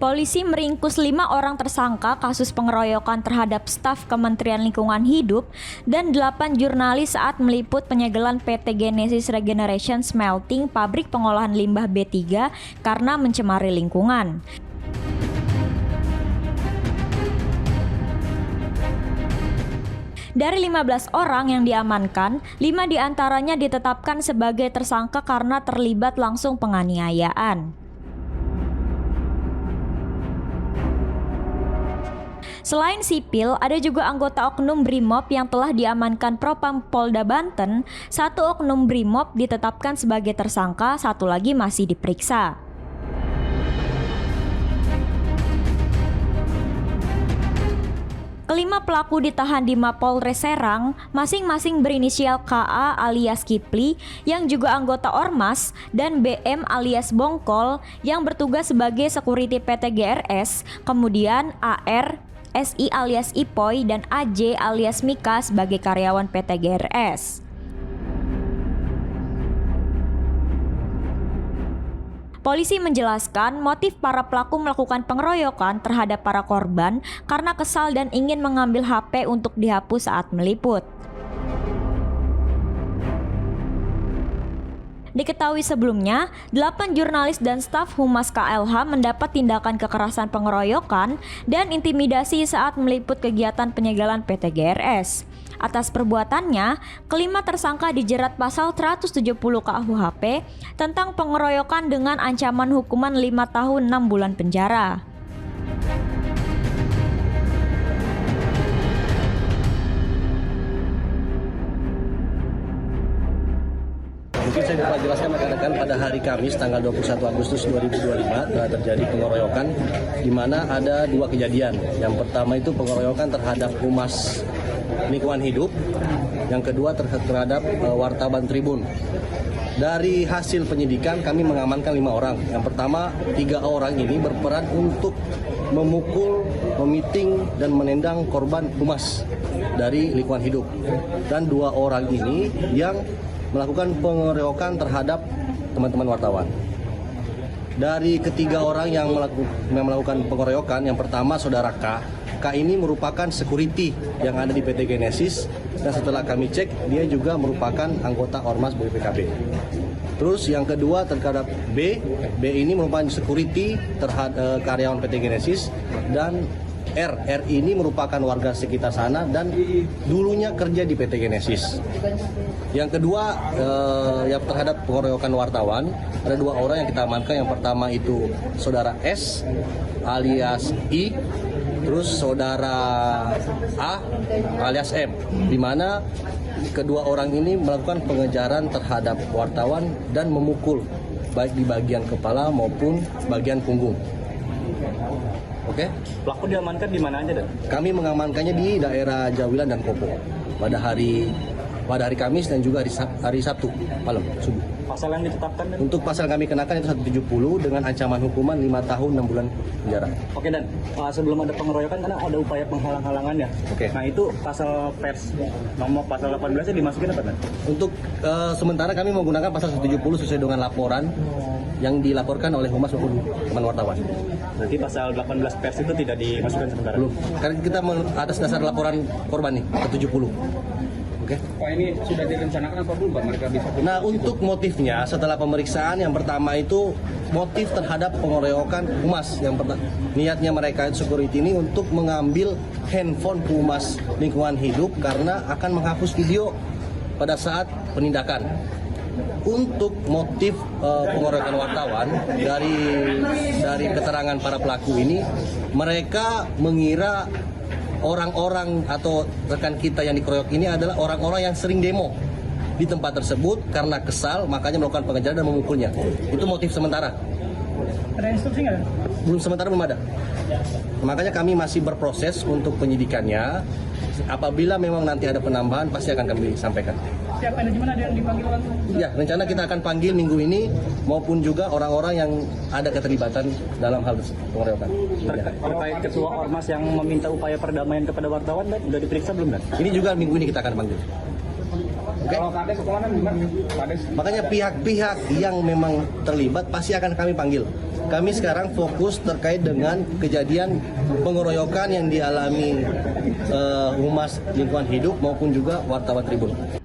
Polisi meringkus 5 orang tersangka kasus pengeroyokan terhadap staf Kementerian Lingkungan Hidup dan 8 jurnalis saat meliput penyegelan PT Genesis Regeneration Smelting pabrik pengolahan limbah B3 karena mencemari lingkungan. Dari 15 orang yang diamankan, 5 diantaranya ditetapkan sebagai tersangka karena terlibat langsung penganiayaan. Selain sipil, ada juga anggota oknum Brimob yang telah diamankan Propam Polda Banten. 1 oknum Brimob ditetapkan sebagai tersangka, 1 lagi masih diperiksa. Kelima pelaku ditahan di Mapolres Serang, masing-masing berinisial KA alias Kipli yang juga anggota Ormas dan BM alias Bongkol yang bertugas sebagai security PT GRS, kemudian AR, SI alias Ipoy, dan AJ alias Mika sebagai karyawan PT GRS. Polisi menjelaskan motif para pelaku melakukan pengeroyokan terhadap para korban karena kesal dan ingin mengambil HP untuk dihapus saat meliput. Diketahui sebelumnya, 8 jurnalis dan staf Humas KLH mendapat tindakan kekerasan pengeroyokan dan intimidasi saat meliput kegiatan penyegelan PT GRS. Atas perbuatannya, kelima tersangka dijerat pasal 170 KUHP tentang pengeroyokan dengan ancaman hukuman 5 tahun 6 bulan penjara. Mungkin saya dapat jelaskan rekan-rekan, pada hari Kamis tanggal 21 Agustus 2025 telah terjadi pengeroyokan di mana ada 2 kejadian. Yang pertama itu pengeroyokan terhadap Humas Lingkungan Hidup, yang kedua terhadap wartawan Tribun. Dari hasil penyidikan kami mengamankan 5 orang. Yang pertama, 3 orang ini berperan untuk memukul, memiting, dan menendang korban humas dari lingkungan hidup. Dan 2 orang ini yang melakukan pengeroyokan terhadap teman-teman wartawan. Dari ketiga orang yang melakukan pengeroyokan, yang pertama saudara K. K ini merupakan security yang ada di PT Genesis, dan setelah kami cek dia juga merupakan anggota Ormas BPKB. Terus yang kedua terhadap B. B ini merupakan security terhadap karyawan PT Genesis, dan R ini merupakan warga sekitar sana dan dulunya kerja di PT Genesis. Yang kedua, yang terhadap pengeroyokan wartawan, ada 2 orang yang kita amankan. Yang pertama itu saudara S alias I, terus saudara A alias M, di mana kedua orang ini melakukan pengejaran terhadap wartawan dan memukul baik di bagian kepala maupun bagian punggung. Oke. Pelaku diamankan di mana aja, Dan? Kami mengamankannya di daerah Jawilan dan Kopo pada hari Kamis dan juga hari Sabtu malam subuh. Pasal yang ditetapkan, Dan? Untuk pasal kami kenakan itu 170 dengan ancaman hukuman 5 tahun 6 bulan penjara. Oke, Dan. Sebelum ada pengeroyokan karena ada upaya penghalang-halangannya. Oke. Nah, itu pasal pers nomor pasal 18-nya dimasukin apa, Dan? Untuk sementara kami menggunakan pasal 170 sesuai dengan laporan yang dilaporkan oleh Humas maupun teman wartawan. Berarti pasal 18 pers itu tidak dimasukkan sementara? Belum. Karena kita atas dasar laporan korban nih 170. Oke. Pak, ini sudah direncanakan apa belum Pak mereka bisa? Nah, untuk motifnya setelah pemeriksaan yang pertama itu motif terhadap pengeroyokan humas. Yang niatnya mereka security ini untuk mengambil handphone Humas Lingkungan Hidup karena akan menghapus video pada saat penindakan. Untuk motif pengeroyokan wartawan dari keterangan para pelaku ini, mereka mengira orang-orang atau rekan kita yang dikeroyok ini adalah orang-orang yang sering demo di tempat tersebut karena kesal, makanya melakukan pengejaran dan memukulnya. Itu motif sementara. Ada instruksi nggak? Belum ada. Makanya kami masih berproses untuk penyidikannya. Apabila memang nanti ada penambahan, pasti akan kami sampaikan. Siapa manajemen ada yang dipanggil langsung? Ya, rencana kita akan panggil minggu ini maupun juga orang-orang yang ada keterlibatan dalam hal pengeroyokan. Terkait ketua Ormas yang meminta upaya perdamaian kepada wartawan, Dan, sudah diperiksa belum, Dan? Ini juga minggu ini kita akan panggil. Okay? Kalau Kades kemana gimana? Kades. Makanya pihak-pihak yang memang terlibat pasti akan kami panggil. kami sekarang fokus terkait dengan kejadian pengeroyokan yang dialami Humas Lingkungan Hidup maupun juga wartawan Tribun.